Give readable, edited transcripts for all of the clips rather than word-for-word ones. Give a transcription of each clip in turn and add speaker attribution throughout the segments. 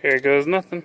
Speaker 1: Here goes nothing.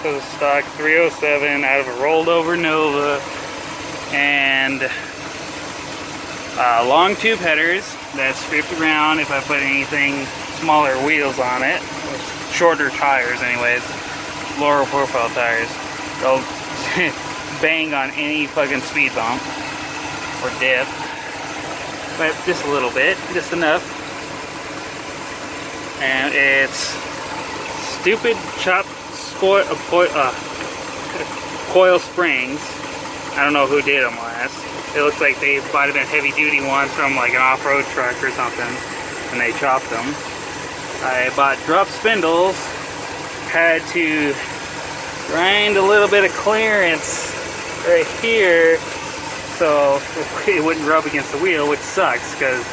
Speaker 1: So the stock 307 out of a rolled over Nova, and long tube headers that's stripped around if I put anything smaller wheels on it, shorter tires anyways, lower profile tires. They'll bang on any fucking speed bump or dip, but just a little bit, just enough. And it's stupid chopped coil springs. I don't know who did them last. It looks like they might have been heavy duty ones from like an off-road truck or something, and they chopped them. I bought drop spindles, had to grind a little bit of clearance right here so it wouldn't rub against the wheel, which sucks because,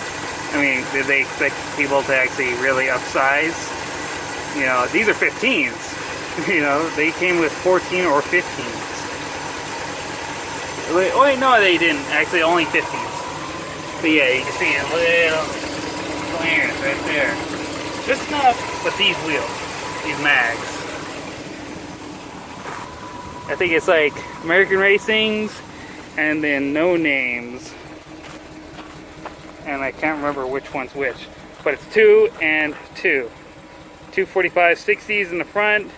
Speaker 1: I mean, did they expect people to actually really upsize? You know, these are 15s. You know, they came with 14 or 15s. Oh wait, no, they didn't. Actually, only 15s. But yeah, you can see a little clearance right there. Just enough, but these wheels, these mags. I think it's like American Racing's and then No Names. And I can't remember which one's which. But it's 2 and 2. 245/60s in the front.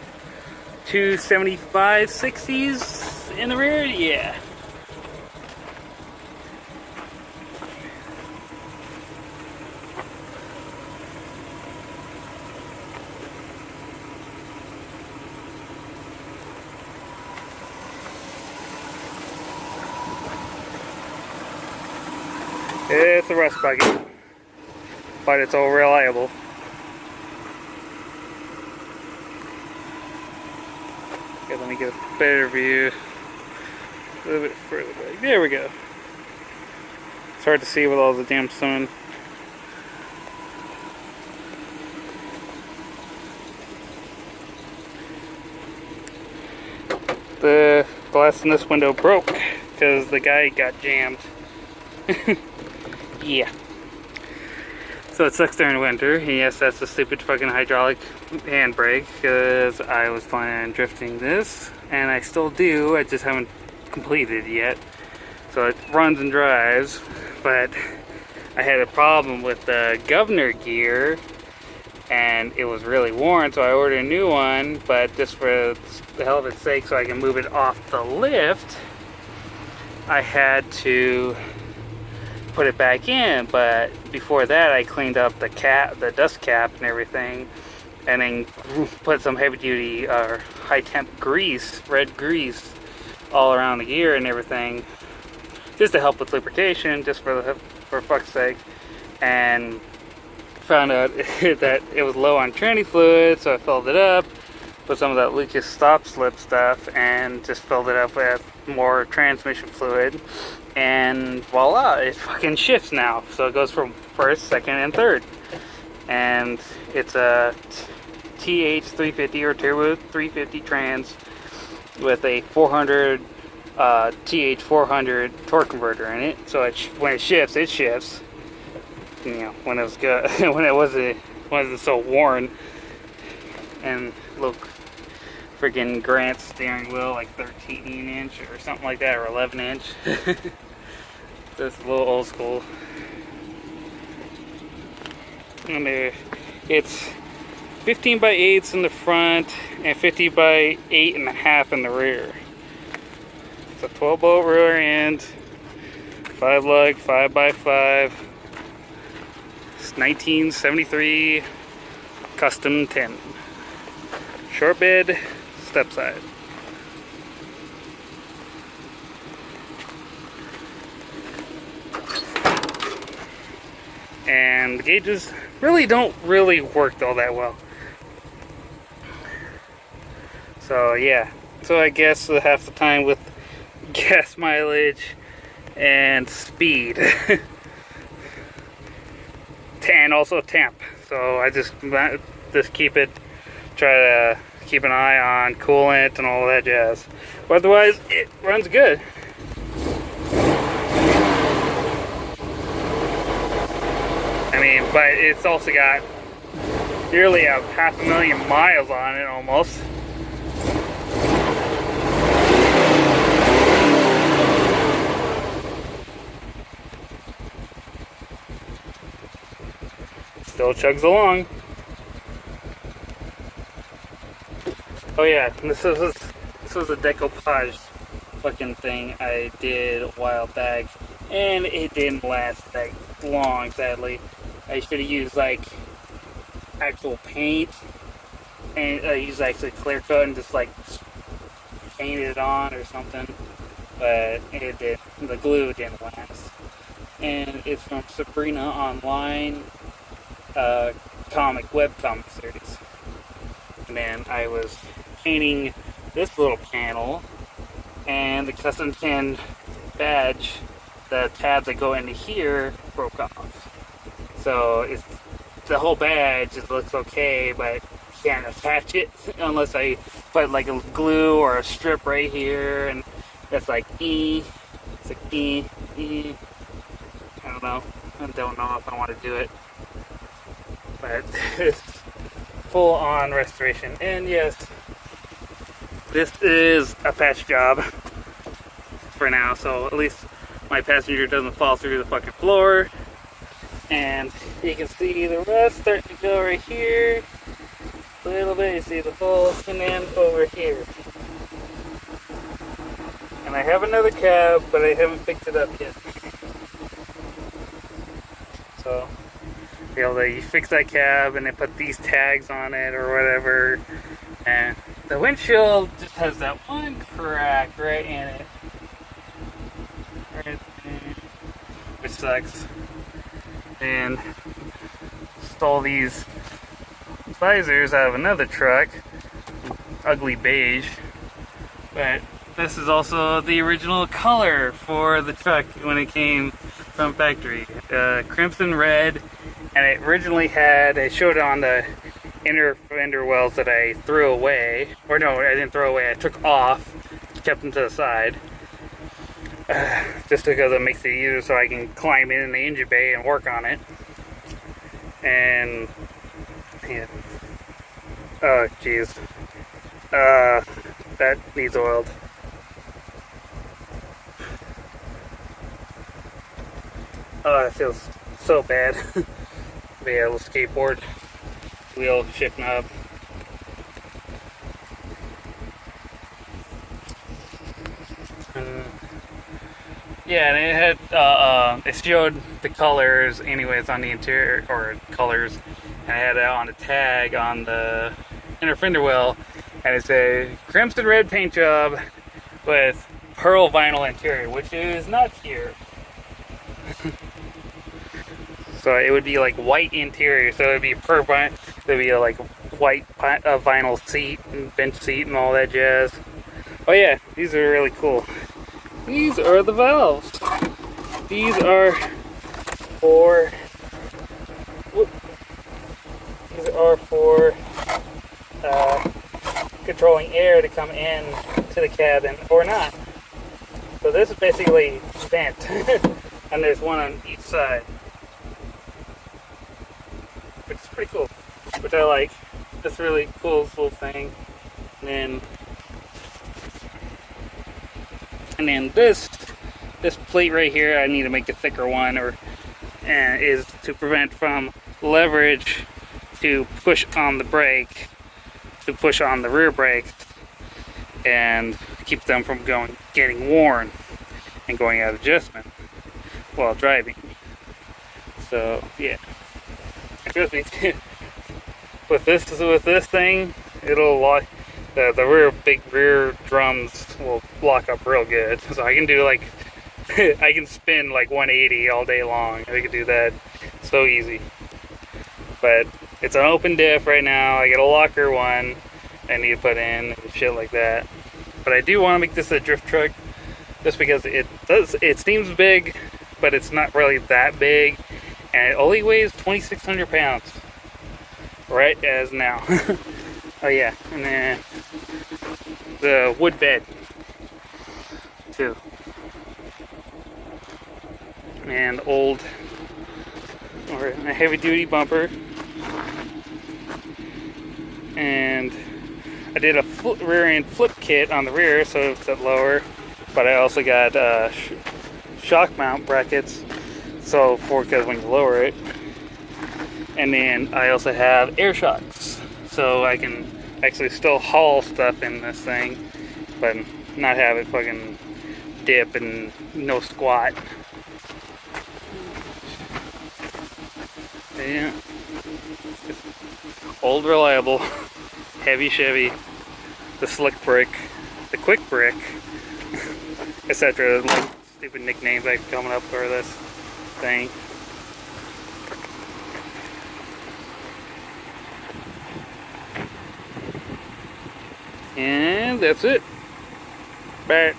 Speaker 1: 275/60s in the rear, yeah. It's a rust bucket, but it's all reliable. Okay, let me get a better view. A little bit further back. There we go. It's hard to see with all the damn sun. The glass in this window broke because the guy got jammed. Yeah. So it sucks during winter. And yes, that's a stupid fucking hydraulic handbrake because I was planning on drifting this, and I still do. I just haven't completed it yet. So it runs and drives, but I had a problem with the governor gear, and it was really worn, so I ordered a new one. But just for the hell of its sake, so I can move it off the lift, I had to put it back in. But before that, I cleaned up the dust cap and everything, and then put some heavy duty high temp grease, red grease, all around the gear and everything, just to help with lubrication, just for fuck's sake. And found out that it was low on tranny fluid, so I filled it up, put some of that Lucas stop slip stuff, and just filled it up with more transmission fluid, and voila, it fucking shifts now. So it goes from first, second, and third. And it's a TH350 or Turbo 350 trans with a 400 TH400 torque converter in it. So when it shifts, it shifts. You know, when it was good, when it wasn't so worn. And look, freaking Grant steering wheel, like 13 inch or something like that, or 11 inch. That's a little old school. And it's 15 by 8s in the front and 50 by 8.5 in the rear. It's a 12 bolt rear end, 5 lug, 5 by 5. It's 1973 custom 10. Short bed, step side. and the gauges really don't work all that well. So yeah, so I guess half the time with gas mileage and speed and also temp. So I just keep it, try to keep an eye on coolant and all that jazz. But otherwise, it runs good. I mean, but it's also got nearly a 500,000 miles on it almost. Still chugs along. Oh yeah, this was a decoupage fucking thing I did a while back, and it didn't last that long, sadly. I should have used like actual paint, and I used actually clear coat and just like painted it on or something, but it did. The glue didn't last. And it's from Sabrina Online webcomic series. And then I was painting this little panel, and the custom 10 badge, the tabs that go into here broke off. So it's the whole badge. It looks okay, but you can't attach it unless I put like a glue or a strip right here, and that's like E. It's like E. I don't know. I don't know if I want to do it, but it's full on restoration. And yes, this is a patch job for now, so at least my passenger doesn't fall through the fucking floor. And you can see the rust starting to go right here a little bit. You see the holes, and then over here. And I have another cab, but I haven't picked it up yet. So be able to fix that cab and then put these tags on it or whatever. And the windshield just has that one crack right in it, right there, which sucks. And stole these visors out of another truck, ugly beige, but this is also the original color for the truck when it came from factory, crimson red. And it originally had, I showed it on the inner fender wells that I threw away, or no, I didn't throw away, I took off, kept them to the side, just because it makes it easier so I can climb in the engine bay and work on it. And yeah, oh jeez, that needs oiled. Oh, it feels so bad. Yeah, little skateboard wheel shift knob. Yeah, and it had it showed the colors anyways on the interior, or colors, and I had it on a tag on the inner fender well, and it said crimson red paint job with pearl vinyl interior, which is not here. So it would be like white interior, so it would be pearl vinyl. There'd be like white vinyl seat and bench seat and all that jazz. Oh yeah, these are really cool. These are the valves. These are for controlling air to come in to the cabin or not. So this is basically vent, and there's one on each side, which is pretty cool, which I like. That's really cool little thing. And then this plate right here, I need to make a thicker one, is to prevent from leverage to push on the brake, to push on the rear brake, and keep them from getting worn and going out of adjustment while driving. So yeah, trust me, with this thing, it'll lock. The big rear drums will lock up real good. So I can do like, I can spin like 180 all day long. I can do that so easy. but it's an open diff right now. I got a locker one I need to put in and shit like that. But I do want to make this a drift truck just because it seems big, but it's not really that big, and it only weighs 2,600 pounds right as now. Oh yeah, and then the wood bed too, and old or a heavy duty bumper, and I did a rear end flip kit on the rear so it's at lower, but I also got shock mount brackets so because when you lower it, and then I also have air shocks so I can actually still haul stuff in this thing but not have it fucking dip and no squat. Yeah, it's old reliable heavy Chevy, the slick brick, the quick brick, etc. Like stupid nicknames I coming up for this thing. And that's it. Bye.